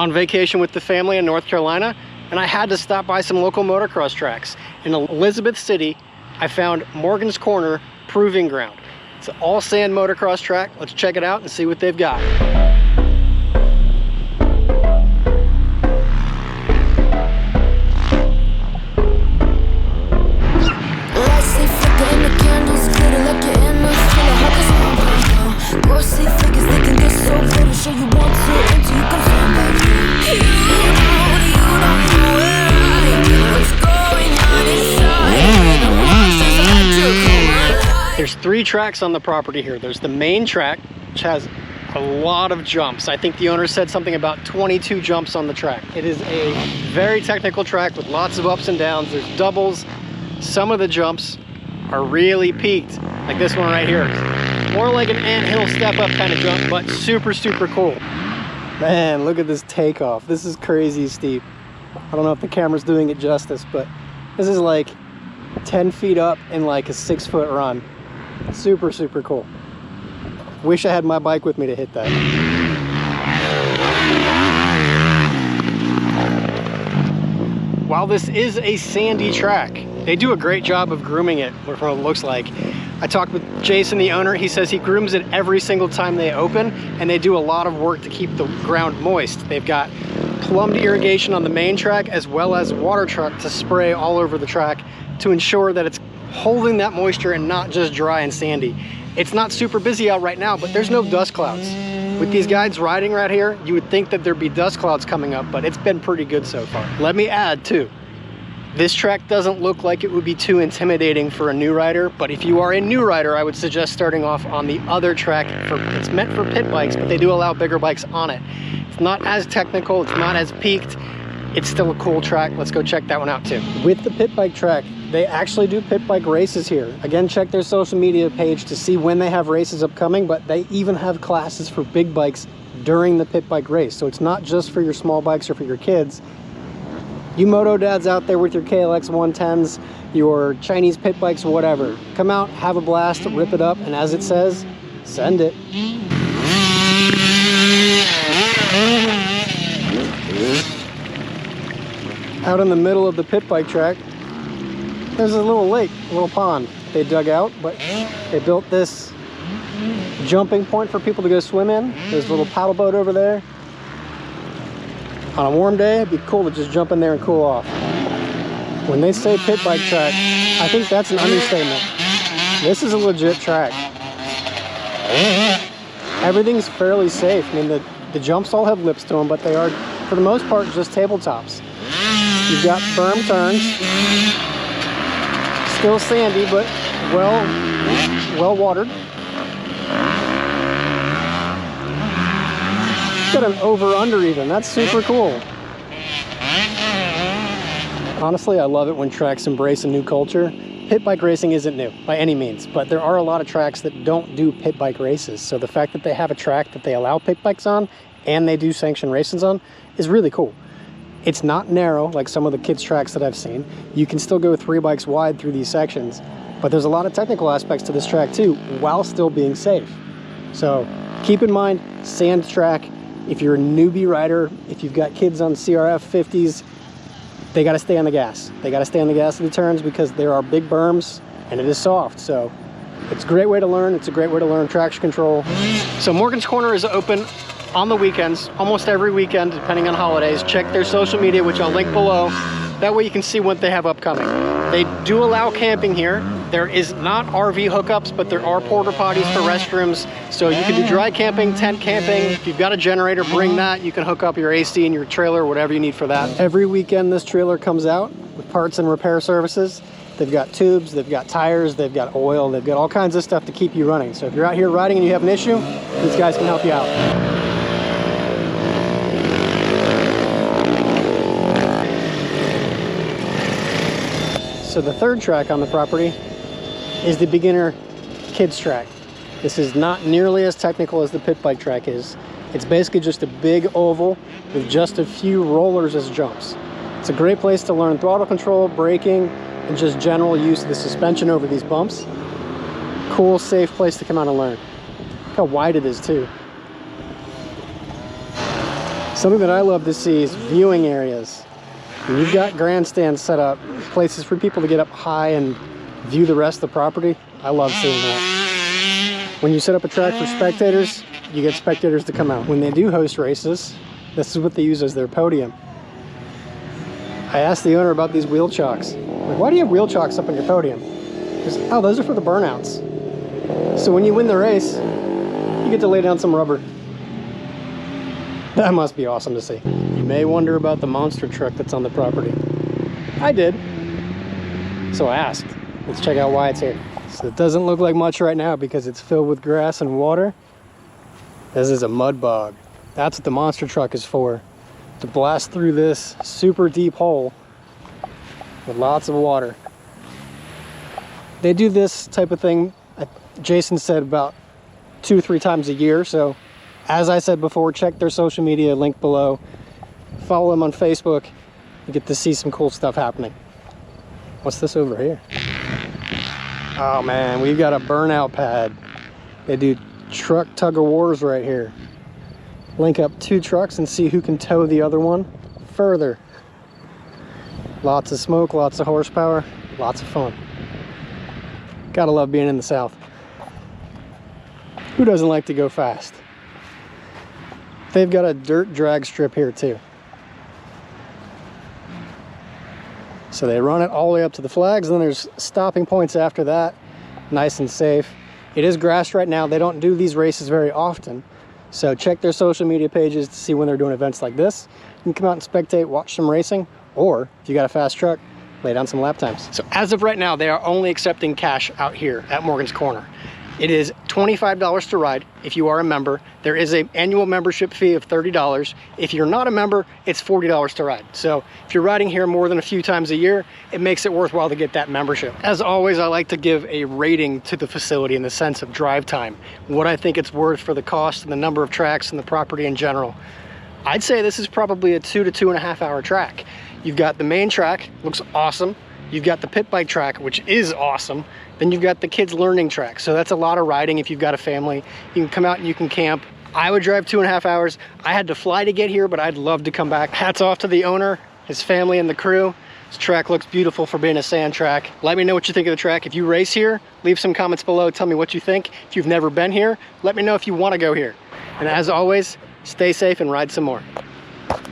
On vacation with the family in North Carolina, and I had to stop by some local motocross tracks. In Elizabeth City, I found Morgan's Corner Proving Ground. It's an all sand motocross track. Let's check it out and see what they've got. There's 3 tracks on the property here. There's the main track, which has a lot of jumps. I think the owner said something about 22 jumps on the track. It is a very technical track with lots of ups and downs. There's doubles. Some of the jumps are really peaked, like this one right here. More like an anthill step up kind of jump, but super, super cool. Man, look at this takeoff. This is crazy steep. I don't know if the camera's doing it justice, but this is like 10 feet up in like a 6-foot run. Super, super cool. Wish I had my bike with me to hit that. While this is a sandy track, they do a great job of grooming it from what it looks like. I talked with Jason, the owner. He says he grooms it every single time they open, and they do a lot of work to keep the ground moist. They've got plumbed irrigation on the main track as well as water truck to spray all over the track to ensure that it's holding that moisture and not just dry and sandy. It's not super busy out right now, but there's no dust clouds. With these guys riding right here, you would think that there'd be dust clouds coming up, but it's been pretty good so far. Let me add too, this track doesn't look like it would be too intimidating for a new rider, but if you are a new rider, I would suggest starting off on the other track. It's meant for pit bikes, but they do allow bigger bikes on it. It's not as technical, it's not as peaked. It's still a cool track. Let's go check that one out too. With the pit bike track, they actually do pit bike races here. Again, check their social media page to see when they have races upcoming, but they even have classes for big bikes during the pit bike race. So it's not just for your small bikes or for your kids. You moto dads out there with your KLX 110s, your Chinese pit bikes, whatever. Come out, have a blast, rip it up, and as it says, send it. Out in the middle of the pit bike track, there's a little lake, a little pond they dug out, but they built this jumping point for people to go swim in. There's a little paddle boat over there. On a warm day, it'd be cool to just jump in there and cool off. When they say pit bike track, I think that's an understatement. This is a legit track. Everything's fairly safe. I mean, the jumps all have lips to them, but they are, for the most part, just tabletops. You've got firm turns, still sandy, but well watered. Got an over-under even. That's super cool. Honestly, I love it when tracks embrace a new culture. Pit bike racing isn't new by any means, but there are a lot of tracks that don't do pit bike races. So the fact that they have a track that they allow pit bikes on and they do sanctioned races on is really cool. It's not narrow like some of the kids tracks that I've seen. You can still go 3 bikes wide through these sections, but there's a lot of technical aspects to this track too, while still being safe. So keep in mind, sand track. If you're a newbie rider, if you've got kids on CRF 50s, they got to stay on the gas. They got to stay on the gas of the turns because there are big berms and it is soft. So it's a great way to learn. It's a great way to learn traction control. So Morgan's Corner is open on the weekends, almost every weekend, depending on holidays. Check their social media, which I'll link below. That way you can see what they have upcoming. They do allow camping here. There is not RV hookups, but there are porta potties for restrooms. So you can do dry camping, tent camping. If you've got a generator, bring that. You can hook up your AC in your trailer, whatever you need for that. Every weekend this trailer comes out with parts and repair services. They've got tubes, they've got tires, they've got oil, they've got all kinds of stuff to keep you running. So if you're out here riding and you have an issue, these guys can help you out. So the third track on the property is the beginner kids track. This is not nearly as technical as the pit bike track is. It's basically just a big oval with just a few rollers as jumps. It's a great place to learn throttle control, braking, and just general use of the suspension over these bumps. Cool, safe place to come out and learn. Look how wide it is too. Something that I love to see is viewing areas. When you've got grandstands set up, places for people to get up high and view the rest of the property, I love seeing that. When you set up a track for spectators, you get spectators to come out. When they do host races, this is what they use as their podium. I asked the owner about these wheel chocks. Like, why do you have wheel chocks up on your podium? He goes, oh, those are for the burnouts. So when you win the race, you get to lay down some rubber. That must be awesome to see. You may wonder about the monster truck that's on the property. I did. So I asked. Let's check out why it's here. So it doesn't look like much right now because it's filled with grass and water. This is a mud bog. That's what the monster truck is for. To blast through this super deep hole with lots of water. They do this type of thing, Jason said, about 2 or 3 times a year. So as I said before, check their social media, link below. Follow them on Facebook. You get to see some cool stuff happening. What's this over here? Oh man, we've got a burnout pad. They do truck tug of wars right here. Link up 2 trucks and see who can tow the other one further. Lots of smoke, lots of horsepower, lots of fun. Gotta love being in the South. Who doesn't like to go fast? They've got a dirt drag strip here too. So they run it all the way up to the flags, and then there's stopping points after that. Nice and safe. It is grass right now. They don't do these races very often. So check their social media pages to see when they're doing events like this. You can come out and spectate, watch some racing, or if you got a fast truck, lay down some lap times. So as of right now, they are only accepting cash out here at Morgan's Corner. It is $25 to ride if you are a member. There is an annual membership fee of $30. If you're not a member, it's $40 to ride. So if you're riding here more than a few times a year, it makes it worthwhile to get that membership. As always, I like to give a rating to the facility in the sense of drive time, what I think it's worth for the cost and the number of tracks and the property in general. I'd say this is probably a 2 to 2.5 hour track. You've got the main track, looks awesome. You've got the pit bike track, which is awesome. Then you've got the kids learning track. So that's a lot of riding if you've got a family. You can come out and you can camp. I would drive 2.5 hours. I had to fly to get here, but I'd love to come back. Hats off to the owner, his family, and the crew. This track looks beautiful for being a sand track. Let me know what you think of the track. If you race here, leave some comments below. Tell me what you think. If you've never been here, let me know if you want to go here. And as always, stay safe and ride some more.